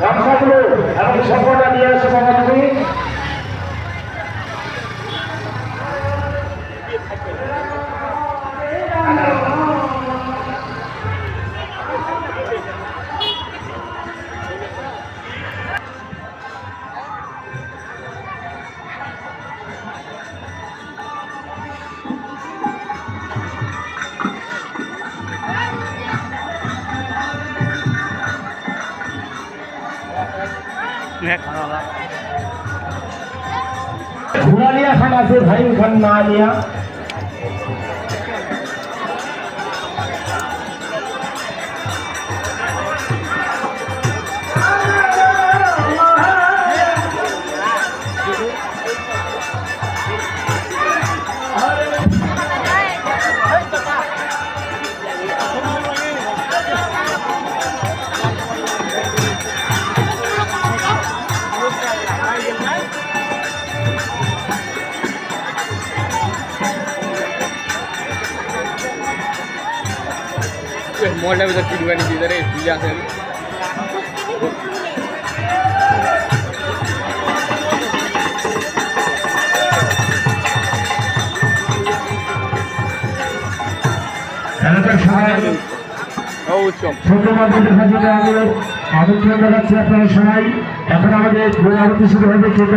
গামছাগুলো এবং সফরটা নিয়ে এসে বাবাজি ঘুরালিয়া খান আছে ভাইম খান না নিয়া मॉल में की दुकान इधर है पूजा से এলাকার সবাই ছোট মাধ্যমিক হাজিরা আমন্ত্রণ জানাচ্ছি আপনারা সবাই। এখন আমাদের আরতি শুরু হবে ছোট